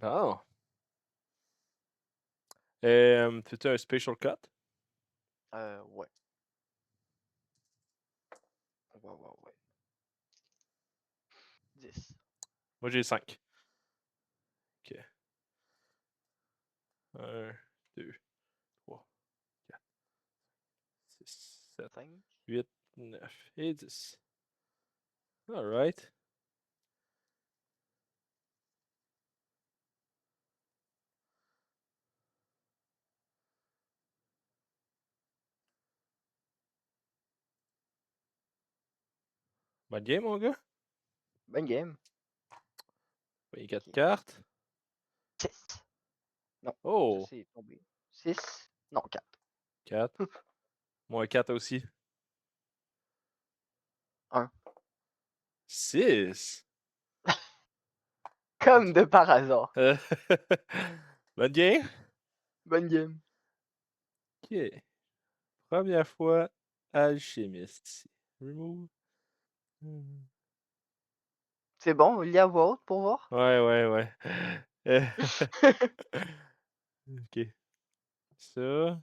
Ah! Fais-tu un special cut? Ouais. Ouais, ouais, ouais. 10. Moi, j'ai 5. OK. 1, 2, 3, 4, 6, 7, 5. 8, 9 et 10. Alright. Bonne game, mon gars. Bonne game. Payé 4 Ok. cartes. 6. Non, ça Oh! c'est tombé. 6. Non, 4. 4. Moins 4 aussi. 1. 6! Comme de par hasard. Bonne game. Bonne game. OK. Première fois alchimiste ici. Remove. C'est bon, lis à voix haute pour voir. Ouais, ouais, ouais. Euh, OK. Ça,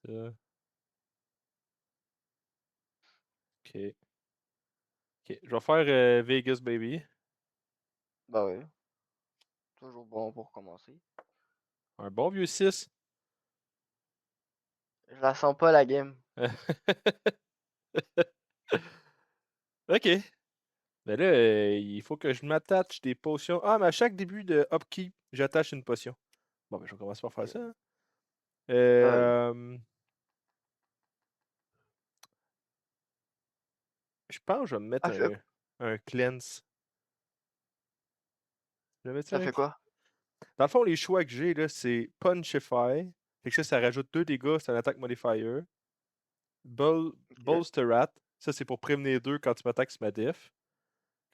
ça. OK. OK. Je vais faire Vegas Baby. Bah ouais, toujours bon pour commencer. Un bon vieux 6. Je la sens pas la game. OK. Ben là, il faut que je m'attache des potions. Ah, mais à chaque début de upkeep, j'attache une potion. Bon, ben je vais commencer par faire Ok. ça, hein. Vas-y. Je pense que je vais me mettre Ah, un cleanse. Je vais mettre ça ça un fait quoi? Dans le fond, les choix que j'ai, là, c'est Punchify. Fait que ça rajoute 2 dégâts, c'est un attaque modifier. Ok. Bolsterat, ça c'est pour prévenir 2 quand tu m'attaques sur ma def.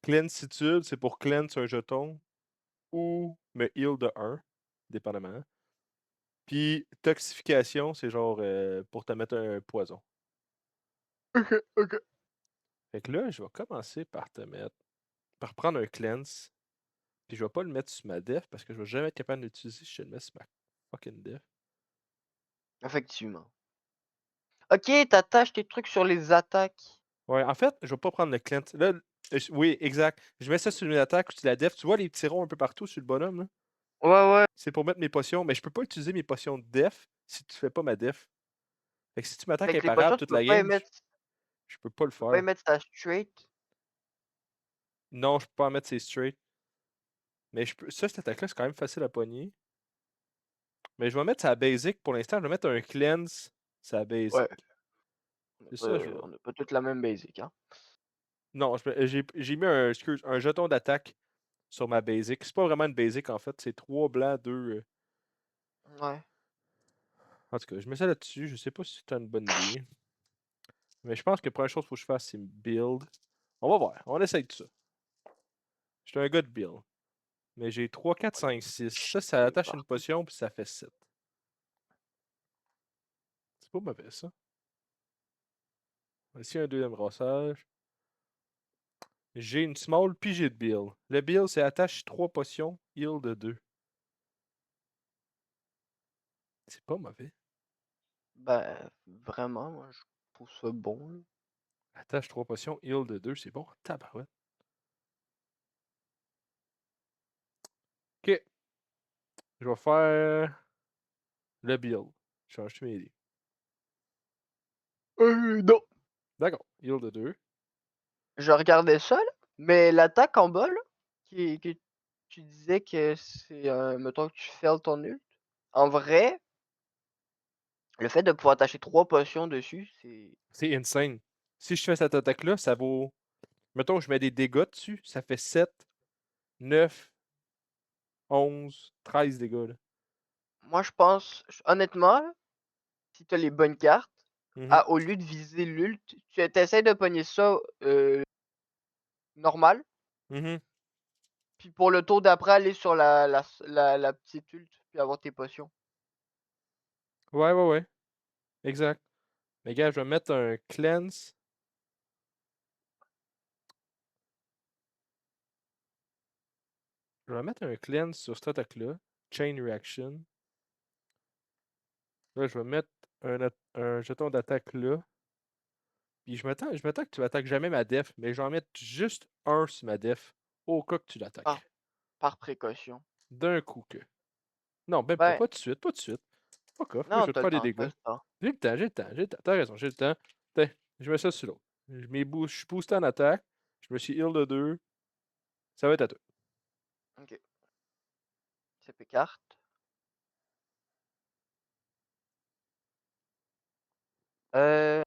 Cleansitude, c'est pour cleanse un jeton ou me heal de 1, dépendamment. Puis toxification, c'est genre pour te mettre un poison. Ok, ok. Fait que là, je vais commencer par prendre un cleanse. Puis je vais pas le mettre sur ma def parce que je vais jamais être capable de l'utiliser si je le mets sur ma fucking def. Effectivement. Ok, t'attaches tes trucs sur les attaques. Ouais, en fait, je vais pas prendre le cleanse. Là, oui, exact. Je mets ça sur une attaque ou sur la def. Tu vois les petits ronds un peu partout sur le bonhomme, là? Ouais, ouais. C'est pour mettre mes potions, mais je peux pas utiliser mes potions de def si tu fais pas ma def. Fait que si tu m'attaques Fait que les imparable potions, tu toute peux la pas game, émettre, je peux pas le tu peux pas faire. émettre ta straight. Non, je peux pas en mettre ces straight. Mais je peux. Ça, cette attaque-là, c'est quand même facile à pogner. Mais je vais mettre sa basic pour l'instant. Je vais mettre un cleanse sa basic. Ouais. C'est ça, je vais. On a pas toutes la même basic, hein. Non, j'ai mis un jeton d'attaque sur ma basic. C'est pas vraiment une basic en fait. C'est 3 blancs, 2. Ouais. En tout cas, je mets ça là-dessus. Je sais pas si c'est une bonne idée. Mais je pense que la première chose qu'il faut que je fasse, c'est me build. On va voir. On essaye tout ça. Je suis un gars de build. Mais j'ai 3, 4, 5, 6. Ça Et attache une partout. potion, puis ça fait 7. C'est pas mauvais, ça. Ici, un deuxième brassage. J'ai une small, puis j'ai de build. Le build, c'est attache 3 potions, heal de 2. C'est pas mauvais. Ben, vraiment, moi, je trouve ça bon, là. Attache 3 potions, heal de 2, c'est bon. Tabarouette. Ok. Je vais faire le build. Change mes idées. Non. D'accord. Heal de 2. Je regardais ça, là, mais l'attaque en bas, là, que tu disais que c'est, mettons que tu fails ton ult. En vrai, le fait de pouvoir attacher 3 potions dessus, c'est C'est insane. Si je fais cette attaque-là, ça vaut. Mettons, je mets des dégâts dessus, ça fait 7, 9, 11, 13 dégâts, là. moi, je pense, honnêtement, là, si tu as les bonnes cartes, Mhm. au lieu de viser l'ult, tu essaies de pogner ça, normal, Mhm. puis pour le tour d'après, aller sur la petite ult, puis avoir tes potions. Ouais, ouais, ouais. Exact. Mais gars, je vais mettre un cleanse. Je vais mettre un cleanse sur cette attaque-là. Chain reaction. Là, je vais mettre un jeton d'attaque là. Puis je m'attends que tu attaques jamais ma def, mais je vais en mettre juste un sur ma def au cas que tu Par, l'attaques. par précaution. D'un coup que. Non, même pas, Ben, pas tout de suite, pas tout de suite. Fuck off, moi je non, vais te t'as le faire des temps, t'as dégâts. le temps. J'ai le temps, j'ai le temps, j'ai le temps. T'as raison, j'ai le temps. Tiens, je mets ça sur l'autre. Je suis boosté en attaque. Je me suis heal de 2. Ça va être à toi. Ok. CP carte. Euh,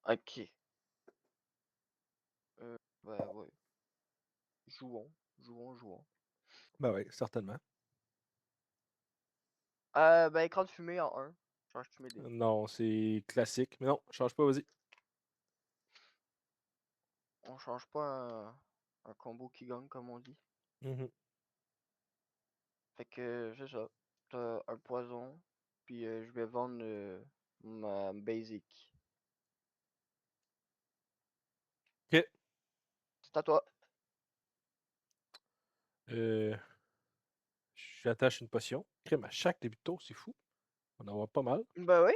ok. Bah ouais. Jouons, jouons. Ben oui, certainement. Ben écran de fumée en 1. Change-tu mes dés? Non, c'est classique. Mais non, change pas, vas-y. On change pas un combo qui gagne comme on dit. Mhm. Fait que c'est ça. T'as un poison. Puis je vais vendre ma basic. Ok. C'est à toi. Euh, J'attache une potion. Crème à chaque début de tour, c'est fou. On en voit pas mal. Ben oui.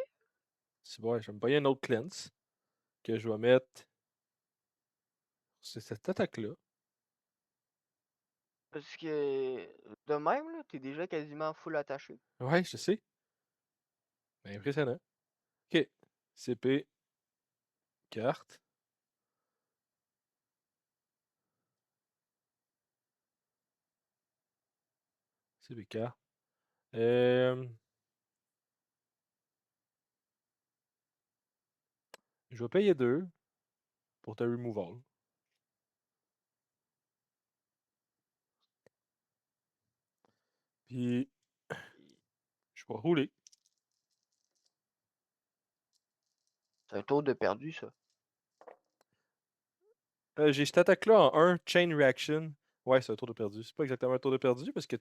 C'est bon, je vais me payer un autre cleanse que je vais mettre. C'est cette attaque-là. Parce que de même, là, t'es déjà quasiment full attaché. Ouais, je sais. Ben, impressionnant. Ok. CP. Carte. CP carte. Je vais payer 2 pour ta removal. Puis, je vais rouler. C'est un tour de perdu, ça. J'ai cette attaque-là en 1, Chain Reaction. Ouais, c'est un tour de perdu. C'est pas exactement un tour de perdu parce que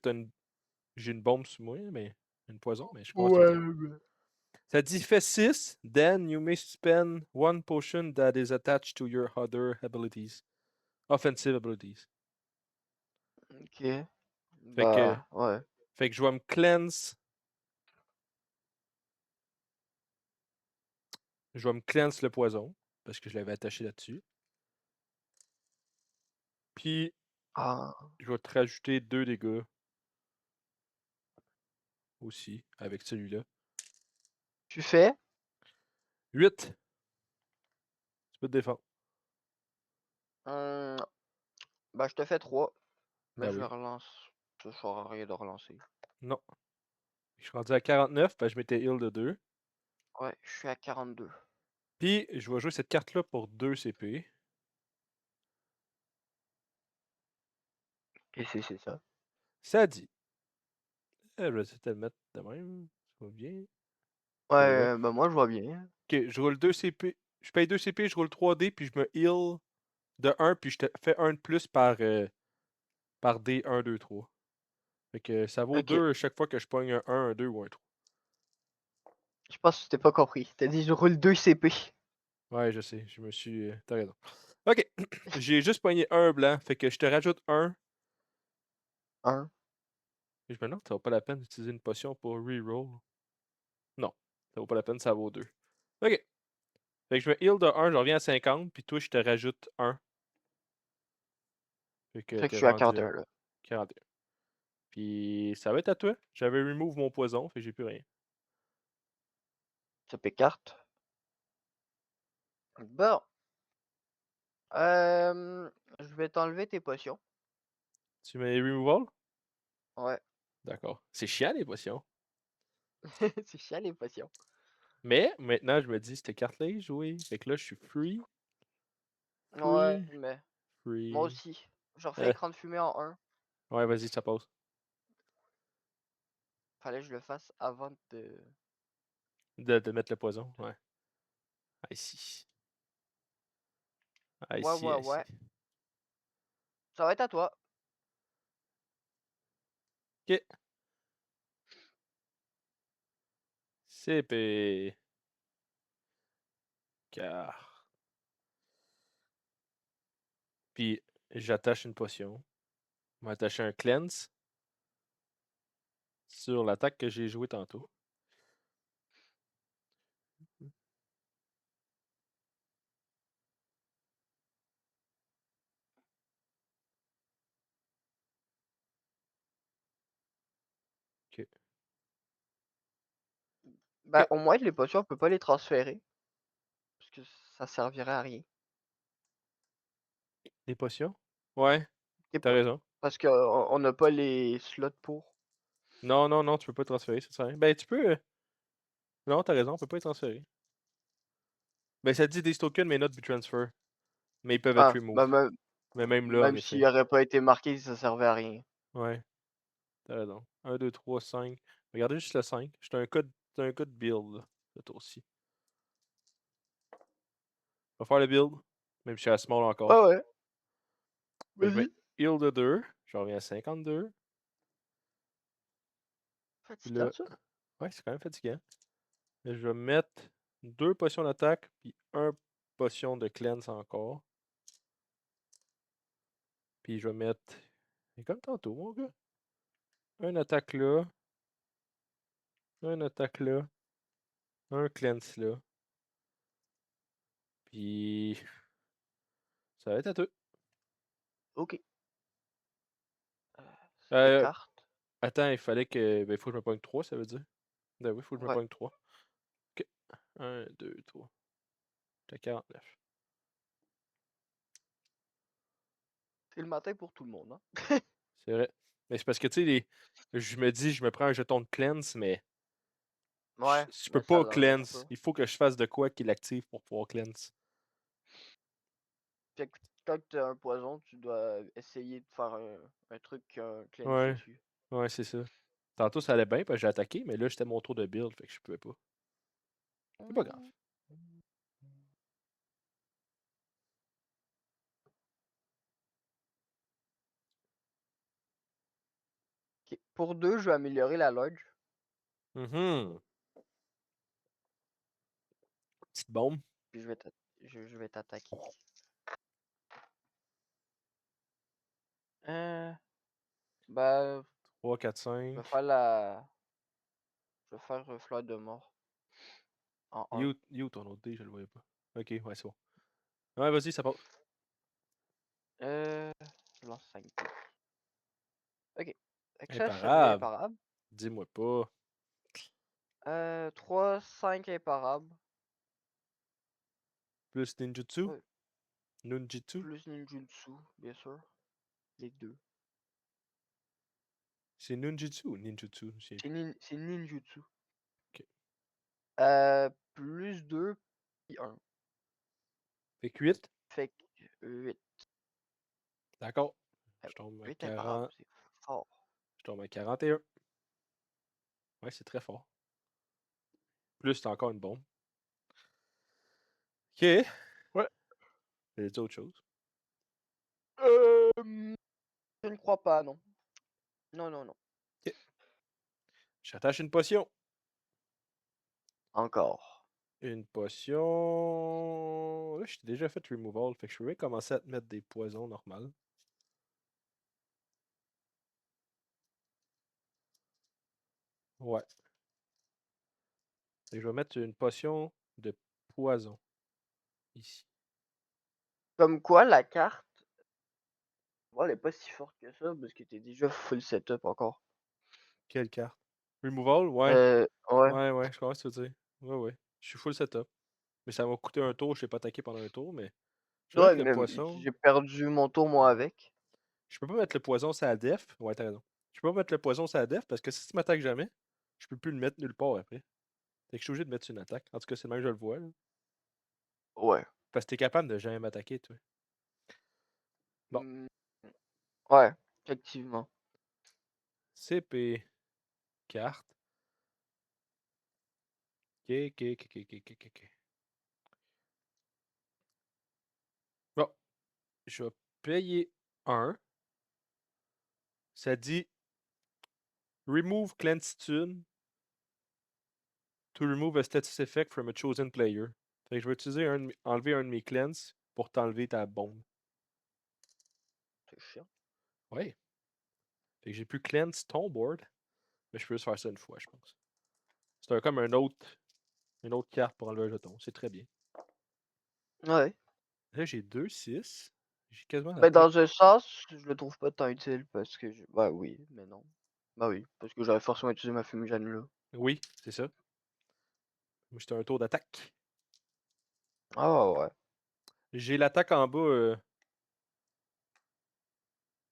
j'ai une bombe sur moi, mais une poison, mais je sais pas ce que tu veux dire. Ouais. Ça dit fait 6, then you may spend one potion that is attached to your other abilities. Offensive abilities. Ok. Fait que, Bah, ouais. fait que je vais me cleanse. Je vais me cleanse le poison parce que je l'avais attaché là-dessus. Puis, Ah. je vais te rajouter 2 dégâts aussi avec celui-là. Tu fais? 8. Tu peux te défendre. Hum, Bah, je te fais 3. Mais Ben je oui. relance. Ça sert à rien de relancer. Non. Je suis rendu à 49 parce que je m'étais heal de 2. Ouais, je suis à 42. Puis, je vais jouer cette carte-là pour 2 CP. Et c'est ça. Ça dit. Je vais essayer de le mettre de même. Ça va bien. Voilà. Ouais, bah moi je vois bien. Ok, je roule 2 CP. Je paye 2 CP, je roule 3D, puis je me heal de 1, puis je te fais 1 de plus par D 1, 2, 3. Fait que ça vaut Ok. 2 chaque fois que je pogne un 1, un 2 ou un 3. Je pense que t'es pas compris. T'as dit je roule 2 CP. Ouais, je sais, je me suis. T'as raison. Ok, j'ai juste pogné un blanc, fait que je te rajoute un. 1. Et je me demande, ça vaut pas la peine d'utiliser une potion pour reroll. Non, ça vaut pas la peine, ça vaut 2. Ok, fait que je me heal de 1, je reviens à 50, puis toi, je te rajoute un. Fait que Fait que je t'es suis à rendu à 41 là. 41. Puis ça va être à toi. J'avais remove mon poison, fait que j'ai plus rien. CP carte. Bon. Je vais t'enlever tes potions. Tu mets removal? Ouais. D'accord. C'est chiant les potions. C'est chiant les potions. Mais maintenant, je me dis, cette carte-là est jouée. Fait que là, je suis free, Ouais, free, mais moi free. aussi. Je refais Euh, écran de fumée en 1. ouais, vas-y, ça passe. Fallait que je le fasse avant de. De mettre le poison, ouais. I see. I Ouais, see, ouais, I see. ouais. Ça va être à toi. Ok. CP. Car. Puis, j'attache une potion. On va attacher un cleanse sur l'attaque que j'ai joué tantôt. Ok. Ben, Ok. au moins, les potions, on peut pas les transférer. Parce que ça servirait à rien. Des potions? Ouais, Les t'as po- raison. Parce qu'on n'a pas les slots pour. Non, non, non, tu peux pas transférer, ça sert à rien. Ben, tu peux. Non, t'as raison, on peut pas les transférer. Ben, ça dit these tokens may not be transferred. Mais ils peuvent être Ah, remove. ben, même, Mais même là, en même s'il effet. aurait pas été marqué, ça servait à rien. Ouais, t'as raison. 1, 2, 3, 5. Regardez juste le 5. C'est un code build, là, ce tour-ci. On va faire le build, même si je suis à small Ouais, encore. ouais. Fait que je mets Vas-y. heal de 2. Je reviens à 52. Puis Fatigant, là, ça. ouais, c'est quand même fatigant. Là, je vais mettre 2 potions d'attaque, puis 1 potion de cleanse encore. Puis je vais mettre. C'est comme tantôt, mon gars. Un attaque là. Un attaque là. Un cleanse là. Puis. Ça va être à tout. Ok. C'est des Euh, cartes. Attends, il fallait que. Ben, il faut que je me pogne 3, ça veut dire. Ben oui, il faut que je me Ouais. pogne 3. Ok. 1, 2, 3. J'étais à 49. C'est le matin pour tout le monde, hein. C'est vrai. Mais c'est parce que, tu sais, je me dis, je me prends un jeton de cleanse, mais Ouais, je peux mais ça pas l'enlève cleanse. pas. Il faut que je fasse de quoi qui l'active pour pouvoir cleanse. Fait que quand t'as un poison, tu dois essayer de faire un truc cleanse Ouais, dessus. ouais, c'est ça. Tantôt, ça allait bien, parce que j'ai attaqué, mais là, c'était mon tour de build, fait que je pouvais pas. C'est pas grave. Ok. Pour 2, je vais améliorer la lodge. Mhm. Petite bombe. Puis je vais t'attaquer. 1, bah, 3, 4, je vais 5. faire la. Je vais faire fleur de mort en 1. You, ton autre dé, je le voyais pas. Ok, ouais, c'est bon. Ouais, vas-y, ça passe. Je lance 5 dés. Ok. Fait que ça serait Imparable. imparable. Dis-moi pas. 3, 5 imparables. Plus ninjutsu? Ouais, Nunjitsu? plus ninjutsu, bien sûr. Les deux. C'est nunjitsu ou ninjutsu? Je sais plus. C'est ninjutsu. Ok. Plus 2 puis 1. Fait que 8. Fait que 8. D'accord. Je tombe à 8 imparables, 40. c'est fort. Je tombe à 41. Ouais, c'est très fort. Plus, c'est encore une bombe. Ok. Ouais. C'est autre chose. Je ne crois pas, non. Non, non, non. Ok. J'attache une potion. Encore. Une potion. Là, je t'ai déjà fait removal. Fait que je peux bien commencer à te mettre des poisons normales. Ouais. Fait que je vais mettre une potion de poison ici. Comme quoi, la carte, bon, elle est pas si forte que ça, parce que t'es déjà full setup encore. Quelle carte? Removal? Ouais. Ouais. Ouais, ouais, je comprends ce que tu veux dire. Ouais, ouais. Je suis full setup. Mais ça m'a coûté un tour, je n'ai pas attaqué pendant un tour, mais. Je vais Ouais, mettre le mais poison. j'ai perdu mon tour, moi, avec. Je peux pas mettre le poison sur la def. Ouais, t'as raison. Je peux pas mettre le poison sur la def parce que si tu m'attaques jamais, je peux plus le mettre nulle part après. Fait que je suis obligé de mettre sur une attaque. En tout cas, c'est le même que je le vois, là. Ouais. Parce que t'es capable de jamais m'attaquer, toi. Bon. Hmm, ouais, effectivement. CP. Carte. Ok, ok, ok, ok, ok, ok, ok. Bon. Je vais payer un. Ça dit Remove Cleansitude to remove a status effect from a chosen player. Fait que je vais utiliser enlever un de mes cleanse pour t'enlever ta bombe. C'est chiant. Ouais. Fait que j'ai pu cleanse ton board, mais je peux juste faire ça une fois, je pense. C'est comme une autre carte pour enlever un jeton. C'est très bien. Ouais. Là, j'ai 2-6. J'ai quasiment Ben, l'attaque. dans un sens, je le trouve pas tant utile parce que bah oui, mais non. Bah oui, parce que j'aurais forcément utilisé ma fumigène là. Oui, c'est ça. Moi, j'étais un tour d'attaque. Ah ouais. J'ai l'attaque en bas,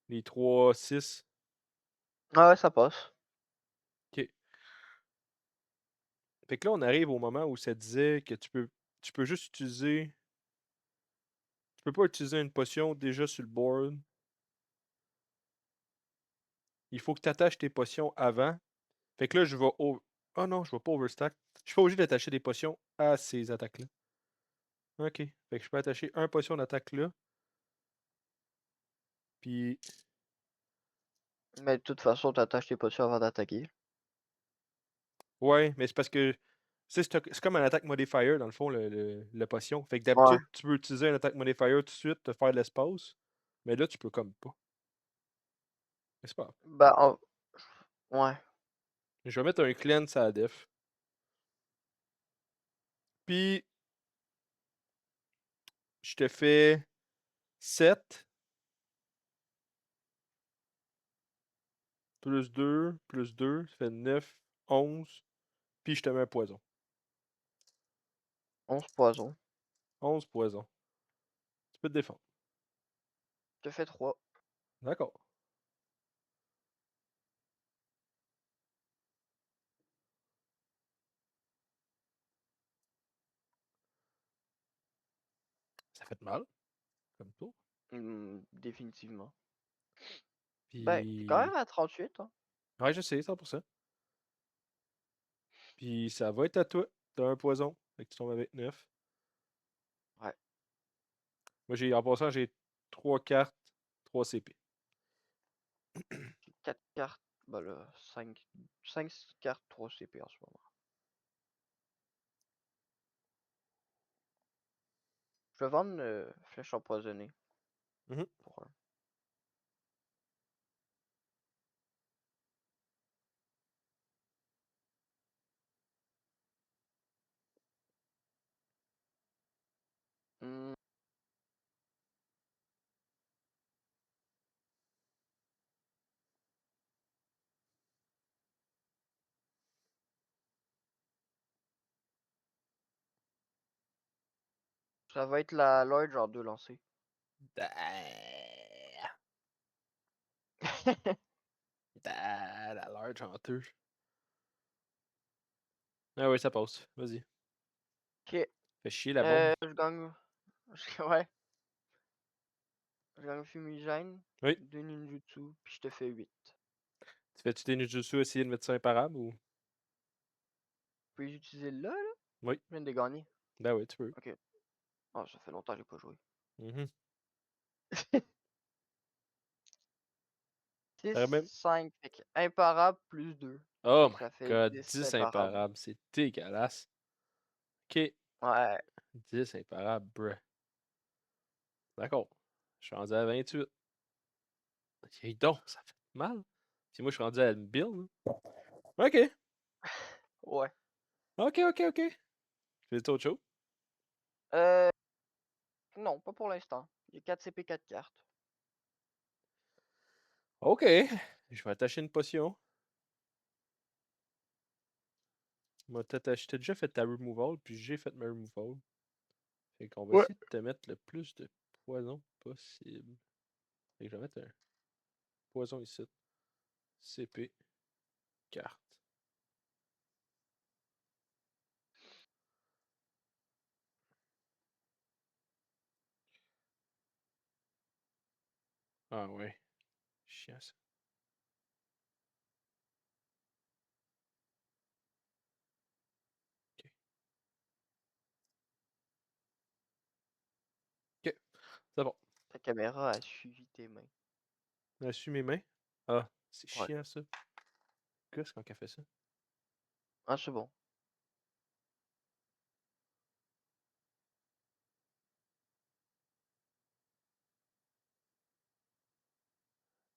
les 3-6. Ah ouais, ça passe. Ok. Fait que là, on arrive au moment où ça disait que tu peux juste utiliser. Tu peux pas utiliser une potion déjà sur le board. Il faut que tu attaches tes potions avant. Fait que là, je vais. Oh non, je vais pas overstack. Je suis pas obligé d'attacher des potions à ces attaques-là. Ok. Fait que je peux attacher un potion d'attaque là. Puis. Mais de toute façon, t'attaches tes potions avant d'attaquer. Ouais, mais c'est parce que. C'est comme un attaque modifier, dans le fond, le potion. Fait que Ouais. d'habitude, tu peux utiliser un attaque modifier tout de suite, te faire de l'espace. Mais là, tu peux comme pas. Mais c'est pas grave. Bah, ouais. Je vais mettre un cleanse à la def. Puis, je te fais 7 plus 2, ça fait 9, 11. Puis, je te mets un poison. 11 poisons. 11 poisons. Tu peux te défendre. Je te fais 3. D'accord. Ça fait mal, comme tout. Définitivement. Ben, t'es quand Puis, même à 38, hein. ouais, je sais, 100%. Puis, ça va être à toi. T'as un poison. Fait que tu tombes avec 9. Ouais. Moi, en passant, j'ai 3 cartes, 3 CP. J'ai 4 cartes. Bah là, 5 cartes, 3 CP en ce moment. Je vais vendre flèche empoisonnée Mhm. pour un. Hmm, ça va être la Lord genre 2 lancers. La large en deux. Ah oui, ça passe. Vas-y. Ok. Fais chier la bombe. Je gagne. Ouais. Je gagne fumigène, Oui. 2 ninjutsu, puis je te fais 8. Tu fais-tu des ninjutsu essayer de mettre ça imparable ou. Puis les utiliser là, là? Oui. Je viens de gagner. Ben oui, tu peux. Ok. Ah, ça fait longtemps que j'ai pas joué. Mhm. 6, T'aurais même. 5, fait que imparable plus 2. Oh Fait que my ça fait god, 10 10 imparables. imparables. C'est dégueulasse. Ok. Ouais. 10 imparables, bruh. D'accord. Je suis rendu à 28. Ok, donc, ça fait mal. Si moi, je suis rendu à une build. Ok. Ouais. Ok, ok, ok. Fais autre chose. Euh, non, pas pour l'instant. J'ai 4 CP, 4 cartes. Ok. Je vais attacher une potion. T'as déjà fait ta removal, puis j'ai fait ma removal. Fait qu'on va Ouais. essayer de te mettre le plus de poison possible. Fait que je vais mettre un poison ici. CP, carte. Ah ouais. Chiant ça. Ok. Ok. C'est bon. Ta caméra a suivi tes mains. J'ai su mes mains. Ah, c'est Ouais. chiant ça. Qu'est-ce qu'on a fait ça? Ah, c'est bon.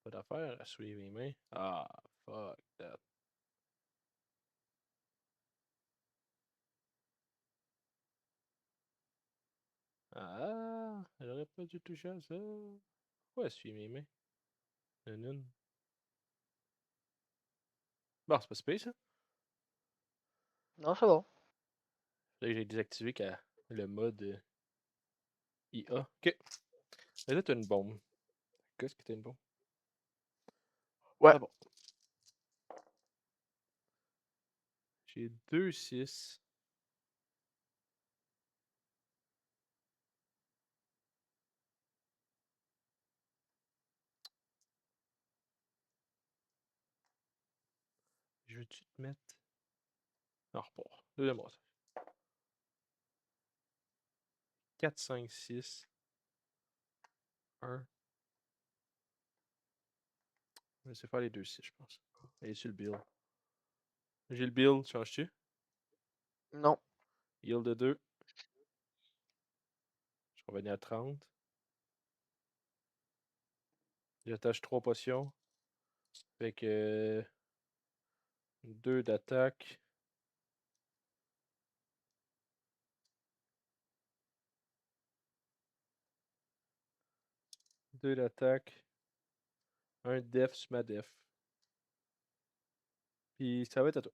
Pas d'affaire à souiller mes mains. Ah, fuck that. Ah, j'aurais pas dû toucher à ça. Pourquoi essuyer mes mains? Une. Bon, c'est pas si pire, ça. Non, c'est bon. Là, j'ai désactivé le mode IA. Ok. Mais là, t'as une bombe. Qu'est-ce que t'as une bombe? Ouais. Ah bon. J'ai 2-6. Je veux-tu te mettre. Non, repart. Deuxième brassage. 4, 5, 6. 1. Je vais essayer de faire les 2-6, je pense. Allez, sur le build. J'ai le build, changes-tu? Non. Heal de 2. Je revenais à 30. J'attache 3 potions. Fait que 2 d'attaque. 2 d'attaque. 1 def sur ma def. Puis ça va être à toi.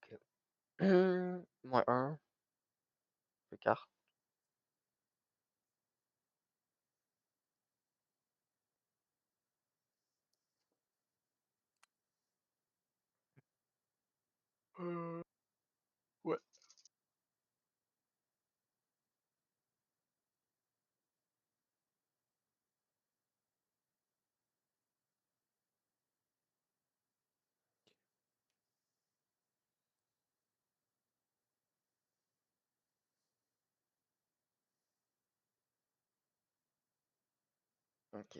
Ok. Moins 1. Le carte. Ouais. Ok.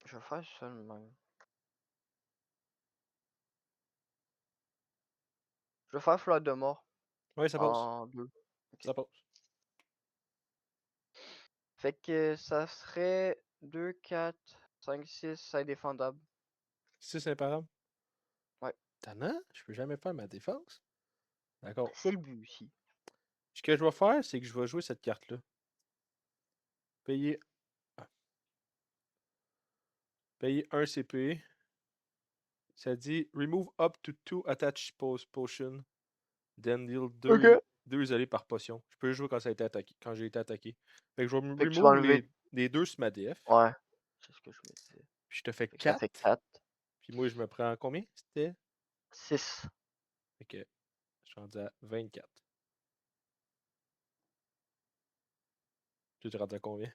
Je vais faire ça de même. Je vais faire fleur de mort Ouais, ça passe. en 2. Ok. Ça passe. Fait que ça serait 2, 4, 5, 6, c'est indéfendable. 6 imparable. Ouais. Tannant, je peux jamais faire ma défense. D'accord. C'est le but ici. Ce que je vais faire, c'est que je vais jouer cette carte-là. Payer. Payer 1 CP. Ça dit remove up to 2 attached potion. Then deal 2 Ok. isolés par potion. Je peux jouer quand ça a été attaqué. Quand j'ai été attaqué. Fait que je vais Fait que tu vas remove enlever. les 2 sur ma def. Ouais. C'est ce que je me disais. Puis je te fais Fait que ça fait 4. 4. Puis moi, je me prends combien? C'était. 6. Fait que je suis rendu à 24. Tu es rendu à combien?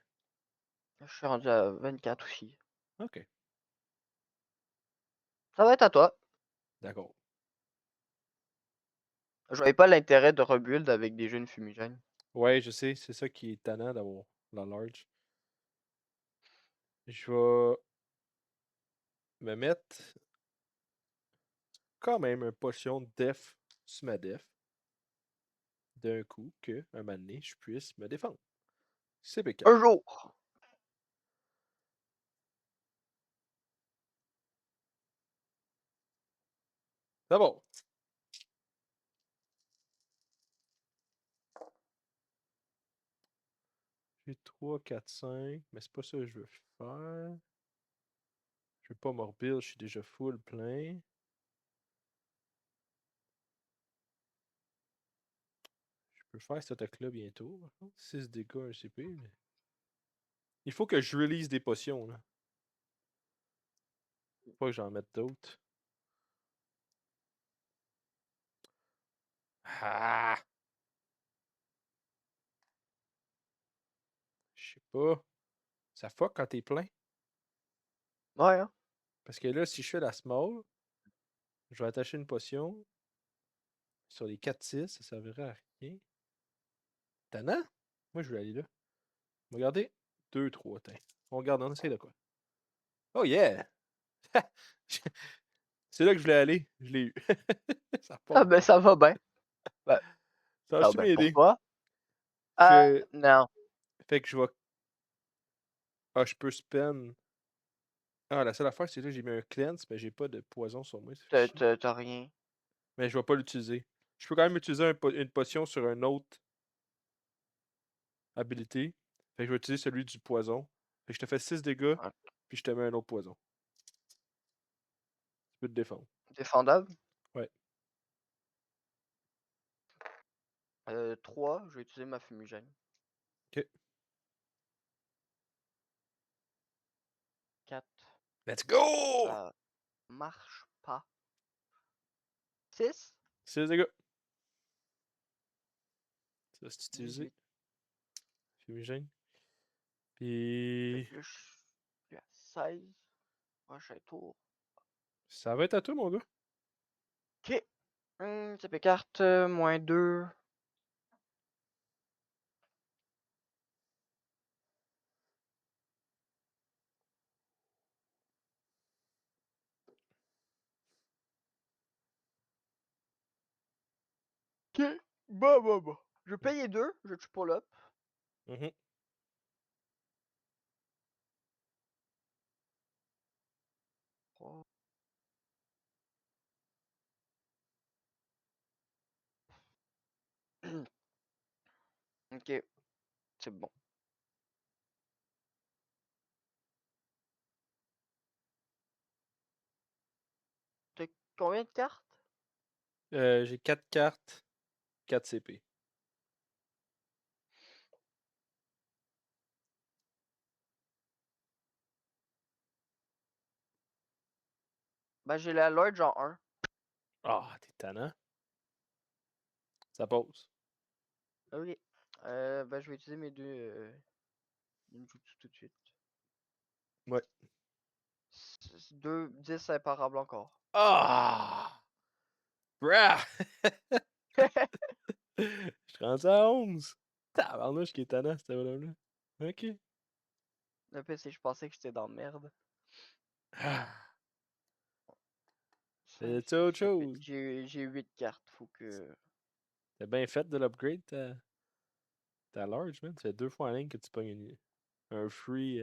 Je suis rendu à 24 aussi. Ok. Ça va être à toi. D'accord. Je voyais pas l'intérêt de rebuild avec des jeunes fumigènes. Ouais, je sais. C'est ça qui est tannant d'avoir la large. Je vais me mettre quand même un potion de def sur ma def. D'un coup que, un moment donné, je puisse me défendre. C'est impeccable. Un jour. C'est bon. J'ai 3, 4, 5. Mais c'est pas ça que je veux faire. Je veux pas morbill, je suis déjà full plein. Je peux faire cette attaque-là bientôt. Par contre. 6 dégâts, 1 CP. Mais... Il faut que je release des potions. Là. Faut pas que j'en mette d'autres. Ah! Je sais pas. Ça fuck quand t'es plein. Ouais, hein. Parce que là, si je fais la small, je vais attacher une potion. Sur les 4-6, ça servirait à rien. Tannant? Moi, je voulais aller là. Regardez. 2, 3, tiens. On regarde, on essaie de quoi. Oh yeah! C'est là que je voulais aller. Je l'ai eu. Ça Ah part. ben ça va bien. Ben, Ça ah a-tu ben pour m'aider? toi. Ah Je... non. Fait que je vais Ah, je peux spend. Ah, la seule affaire, c'est là, j'ai mis un cleanse, mais j'ai pas de poison sur moi, ça fait chier. T'as rien. Mais je vais pas l'utiliser. Je peux quand même utiliser une potion sur un autre habilité. Fait que je vais utiliser celui du poison. Fait que je te fais 6 dégâts, Ouais. puis je te mets un autre poison. Tu peux te défendre. Défendable. Ouais. 3, je vais utiliser ma fumigène. Ok. 4, Let's go! ça marche pas. 6, 6 dégâts. Ça, c'est utilisé. 18. Fumigène. Fait Puis. que là, je suis à 16. Prochain tour. Ça va être à toi, mon gars. Ok. TP carte, -2. Ok. Bah. Je paye 2, je tue pull up. Mhm. Oh. Ok, c'est bon. T'as combien de cartes? J'ai 4 cartes, 4 CP. Bah, j'ai la Lodge en 1. Ah, t'es tannant. Ça pose. Ok. Bah, je vais utiliser mes deux ninjutsu tout de suite. Ouais. 2, 10 imparables encore. Ah! Brah! Je suis rendu à 11. Tabarnouche qui est tannant, cette bonhomme-là. Ok. Le pire, c'est que je pensais que j'étais dans la merde. Ah. 5, C'est 6, autre 7, 8. chose. J'ai 8 cartes. Faut que. T'as bien fait de l'upgrade, ta large, man. Ça fait 2 fois en ligne que tu pognes un free.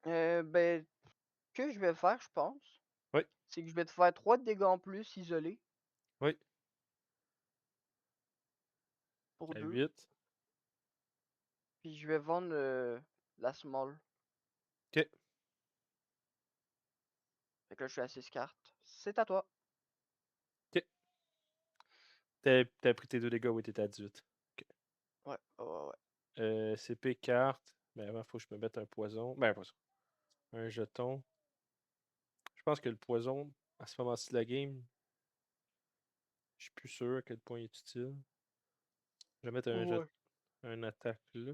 Ben, ce que je vais faire, je pense, Oui, c'est que je vais te faire 3 dégâts en plus isolés oui. pour À 2. 8. Puis je vais vendre la small. Ok. Fait que là, je suis à 6 cartes. C'est à toi. Ok. T'as pris tes 2 dégâts, oui, t'étais à 18. Ok. Ouais. CP carte. Mais avant, faut que je me mette un poison. Ben, un poison. Un jeton. Je pense que le poison, à ce moment-ci de la game, je suis plus sûr à quel point il est utile. Je vais mettre Ouais. un attaque là.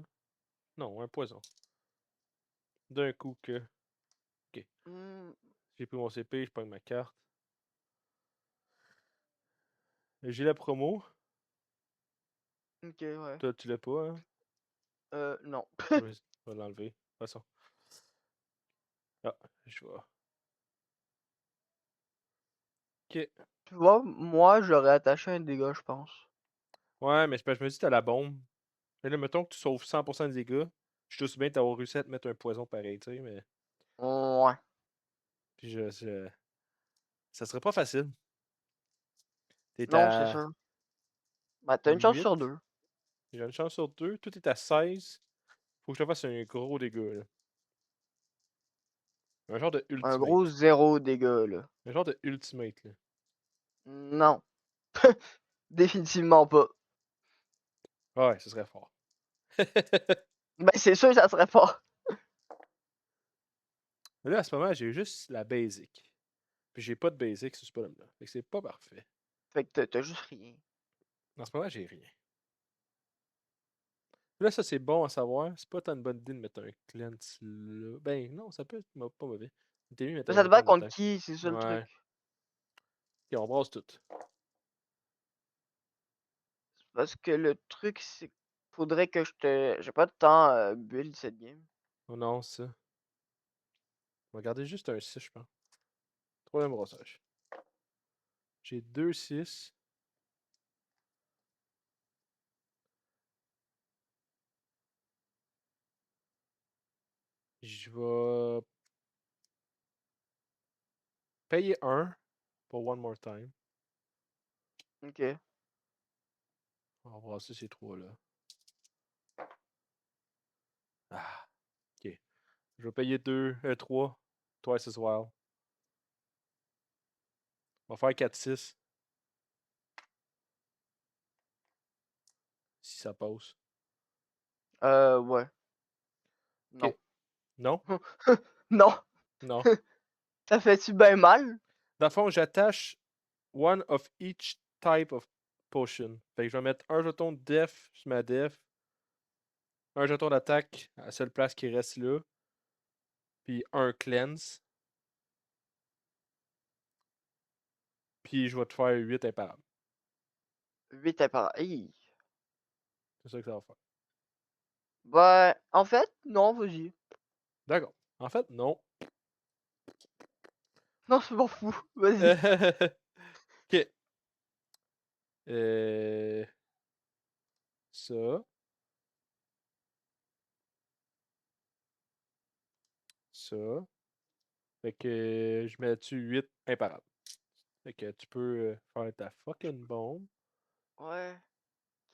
Non, un poison. D'un coup que. Ok. Hmm, J'ai pris mon CP, je prends ma carte. J'ai la promo. ok, ouais. Toi, tu l'as pas, hein? Non. Je vais l'enlever. De toute façon. Ah, je vois. Ok. Tu vois, moi, j'aurais attaché un dégât, je pense. Ouais, mais c'est parce que je me dis, t'as la bombe. Mais là, mettons que tu sauves 100% des dégâts. Je suis aussi bien d'avoir réussi à te mettre un poison pareil, tu sais, mais. Ouais. Puis ça serait pas facile. T'es Non, c'est à sûr. Bah, t'as une chance 8. sur 2. J'ai une chance sur 2. Tout est à 16. Faut que je te fasse un gros dégât, là. Un genre de Un gros ultimate. 0 dégâts, là. Un genre de ultimate, là. Non. Définitivement pas. Ouais, ce serait fort. Ben, c'est sûr, ça serait pas. Mais là, à ce moment, j'ai juste la basic. Puis j'ai pas de basic sur ce problème-là. Fait que c'est pas parfait. Fait que t'as juste rien. En ce moment, j'ai rien. Là, ça, c'est bon à savoir. C'est pas tant une bonne idée de mettre un cleanse là. Ben, non, ça peut être pas mauvais. T'es mieux de mettre Mais un ça te va jeton contre d'attaque. qui, c'est ça le truc. Ouais. Ok, on brasse tout. Parce que le truc, c'est faudrait que je te. J'ai pas de temps build cette game. Oh non, ça. On va garder juste un 6, je pense. Troisième brassage. J'ai 2 6. Je vais payer 1 pour One More Time. Ok. On va voir si ces trois-là. Ah, ok. Je vais payer 3. Twice as Wild. On va faire 4-6. Si ça passe. Ouais. Non. Ok. Non? Non. Non. Ça fait-tu bien mal? Dans le fond, j'attache one of each type of potion. Fait que je vais mettre un jeton de def sur ma def. Un jeton d'attaque à la seule place qui reste là. Puis un cleanse. Puis je vais te faire 8 imparables. 8 appareils. C'est ça que ça va faire. Ben, en fait, non, vas-y. D'accord. En fait, non. Non, je m'en fous. Vas-y. Ok. Ça. Ça. Fait que je mets là-dessus 8 imparables. Fait que tu peux faire ta fucking bombe. Ouais.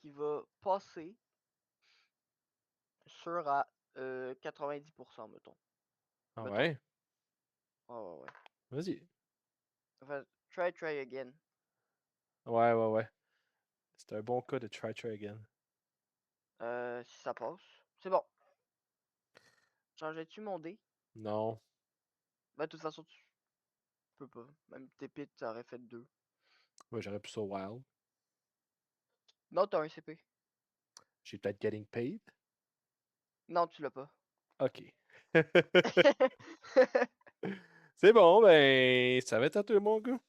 Qui va passer sur à 90%, mettons. Ah Mettons. ouais? Ouais, ouais, ouais. Vas-y. Enfin, try again. Ouais, ouais, ouais. C'est un bon cas de try again. Si ça passe. C'est bon. Changeais-tu mon dé? Non. Ben, de toute façon, tu peux pas. Même tes pits, ça aurait fait 2. Moi, j'aurais pu ça wild. Non, t'as un CP. J'ai peut-être getting paid. Non, tu l'as pas. Ok. C'est bon, ben, ça va être à toi, mon gars.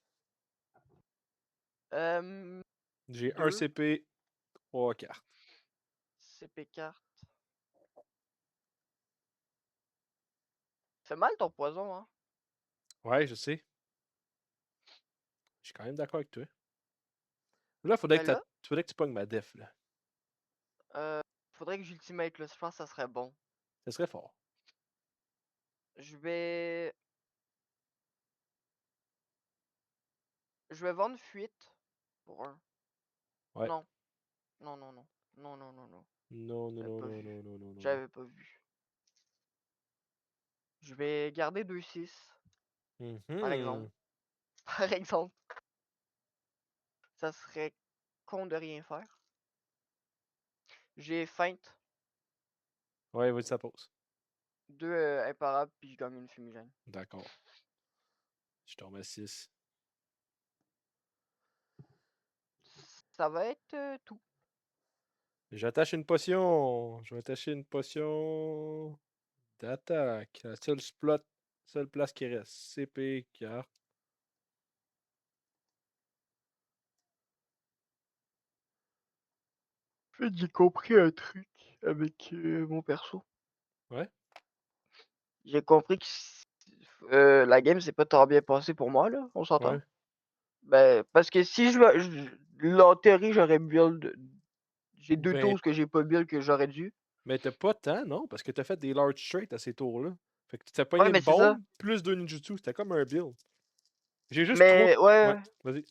J'ai un 2 CP, 3 cartes. CP carte. C'est mal ton poison, hein? Ouais, je sais. Je suis quand même d'accord avec toi. Là, Ben là, faudrait que tu pognes ma def, là. euh, faudrait que j'ultimate, là. Je pense que ça serait bon. Ça serait fort. Je vais... Je vais vendre fuite pour un. Ouais. Non. Non, non, non. Non, non, non, non. Non, non, J'avais non, pas non, vu. non, non, non, non, non. J'avais pas vu. Je vais garder 2-6, par exemple. Mhm. Par exemple. Ça serait con de rien faire. J'ai feinte. Ouais, vas-y, ça pose. 2 imparables, puis je gagne une fumigène. D'accord. Je te remets 6. Ça va être tout. J'attache une potion. Je vais attacher une potion d'attaque. La seule place qui reste. CP, carte. En fait, j'ai compris un truc avec mon perso. Ouais, J'ai compris que la game s'est pas trop bien passée pour moi, là. On s'entend? ouais. Ben, parce que si là, en théorie, j'aurais build. J'ai 2 Ben, tours que j'ai pas build que j'aurais dû. mais t'as pas tant, non? Parce que t'as fait des large straight à ces tours-là. Fait que t'as pogné Ouais, une mais c'est ça. bombe plus 2 ninjutsu. C'était comme un build. J'ai juste 3. Mais, ouais, Ouais, vas-y.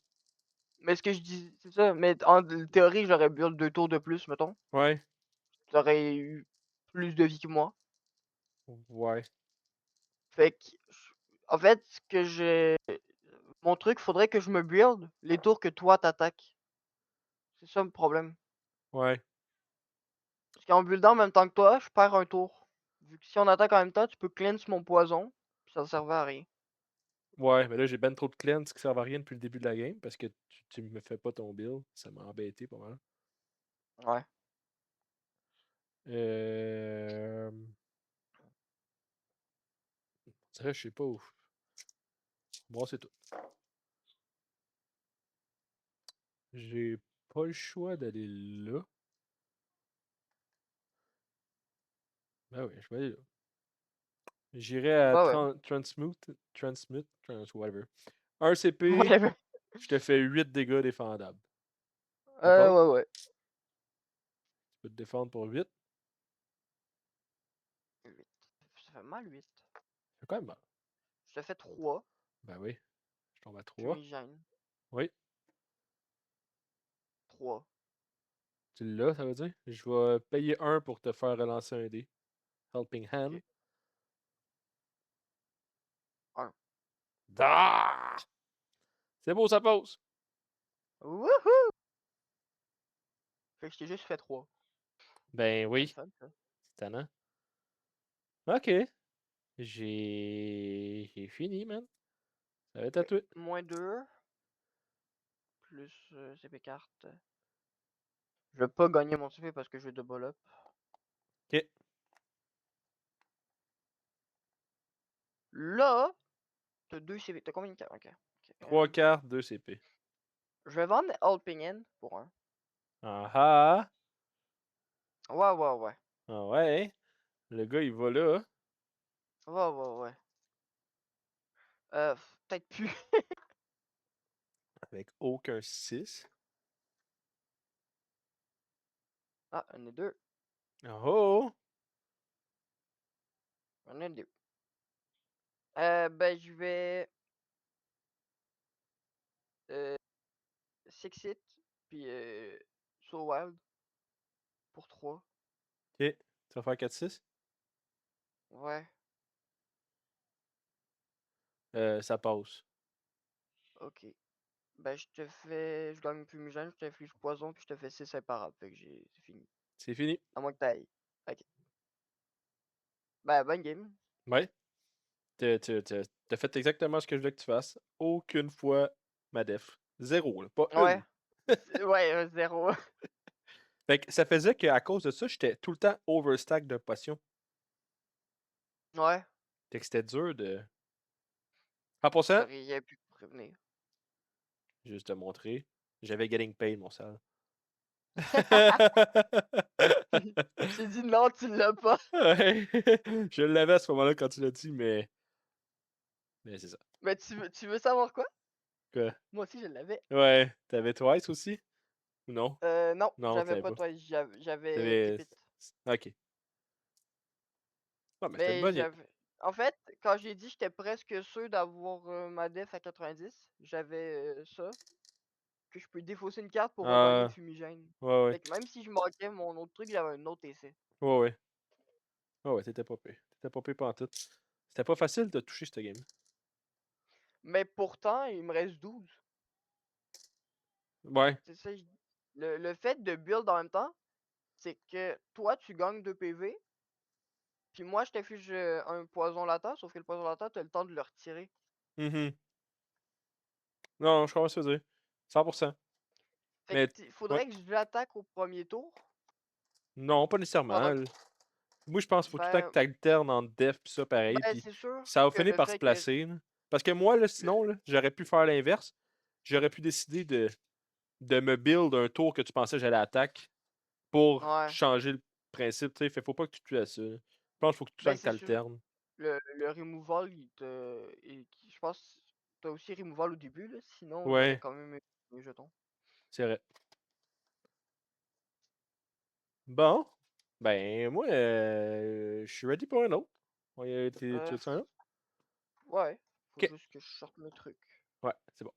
mais ce que je dis, c'est ça. Mais en théorie, j'aurais build 2 tours de plus, mettons. Ouais, J'aurais eu plus de vie que moi. ouais, Fait que, en fait, ce que j'ai. Mon truc, faudrait que je me build les tours que toi t'attaques. C'est ça le problème. ouais. Parce qu'en buildant en même temps que toi, je perds un tour. Vu que si on attaque en même temps, tu peux cleanse mon poison, puis ça servait à rien. Ouais, mais là, j'ai ben trop de clans qui servent à rien depuis le début de la game parce que tu me fais pas ton build. Ça m'a embêté pas mal. Ouais. Euh... C'est vrai, je sais pas où. Bon, c'est tout. J'ai pas le choix d'aller là. Ben oui, je vais aller là. J'irai à Ouais, ouais. Whatever. 1 CP, Whatever. je te fais 8 dégâts défendables. Ça passe? Ouais, ouais. Tu peux te défendre pour 8. fait mal, 8. C'est quand même mal. Je te fais 3. Ben oui. Je tombe à 3. Fumigène. Oui. 3. Tu l'as, ça veut dire? Je vais payer 1 pour te faire relancer un dé. Helping Hand. Ok. 1. Ah! C'est beau, ça pose. Wouhou! Fait que je t'ai juste fait 3. Ben C'est le oui. fun, ça. C'est tannant. Ok. J'ai fini, man. Ça va être à Ok. toi. Moins 2. Plus CP carte. Je vais pas gagner mon CP parce que je vais double up. Ok. Là, t'as 2 CP. T'as combien de cartes? Ok. 3 cartes, 2 CP. Je vais vendre Helping Hand pour 1. Ah ah! Ouais. Ah ouais. Le gars, il va là. Ouais. Peut-être plus. Avec aucun 6. Ah, on est 2. Oh! On est 2. Ben, je vais. Six It, puis So Wild pour 3. Ok. Tu vas faire 4-6? Ouais, Ça passe. ok. Ben, je te fais. Je gagne plus Fumigène, je t'inflige poison, puis je te fais 6 imparables. Fait que c'est fini. C'est fini. À moins que t'ailles. Ok. Ben, bonne game. Ouais. T'as fait exactement ce que je voulais que tu fasses. Aucune fois ma def. Zéro, là. Pas Ouais. une. Ouais, 0. Fait que ça faisait qu'à cause de ça, j'étais tout le temps overstack de potions. Ouais. Fait que c'était dur de. En passant, T'aurais pu prévenir. juste te montrer, j'avais Getting Paid, mon sale. Je t'ai dit non, tu l'as pas. Ouais. Je l'avais à ce moment-là quand tu l'as dit, mais. Mais c'est ça. Mais tu veux savoir quoi? Quoi? Moi aussi, je l'avais. Ouais. T'avais Twice aussi? Ou non? Non, Non, j'avais t'avais pas pas. toi. J'avais T'avais. Keep It. Ok. Ah, mais c'était une Mais bonne game. j'avais. En fait, quand j'ai dit j'étais presque sûr d'avoir ma def à 90, j'avais ça, que je peux défausser une carte pour regagner le Ah, fumigène. ouais, ouais. Fait que même si je manquais mon autre truc, j'avais un autre essai. Ouais, ouais. Ouais, ouais, t'étais pas pire. T'étais pas pire pantoute. C'était pas facile de toucher cette game. Mais pourtant, il me reste 12. Ouais. C'est ça, le fait de build en même temps, c'est que toi, tu gagnes 2 PV, puis moi, je t'inflige un poison latent, sauf que le poison latent, t'as le temps de le retirer. Mhm. Non, je comprends ce que tu veux dire. 100%. Fait Mais, que ouais. faudrait que je l'attaque au premier tour. Non, pas nécessairement. Pendant que, Moi, je pense qu'il faut tout le temps que ben, tu alternes entre def pis ça pareil. ben Puis c'est sûr ça va que finir le par se fait que placer, là. Parce que moi, là, le, sinon, là, j'aurais pu faire l'inverse. J'aurais pu décider de me build un tour que tu pensais que j'allais attaquer pour ouais, changer le principe. Tu sais, faut pas que tu tues à ça, là. Je pense qu'il faut que tout le ben temps que tu c'est sûr. alternes. Le removal, je pense, t'as aussi removal au début, là, sinon j'aurais Ouais, quand même eu mes jetons. c'est vrai. Bon. Ben, moi, je suis ready pour un autre. Ouais, tu Euh, veux-tu un autre? ouais, faut Ok. juste que je sorte mes trucs. Ouais, c'est bon.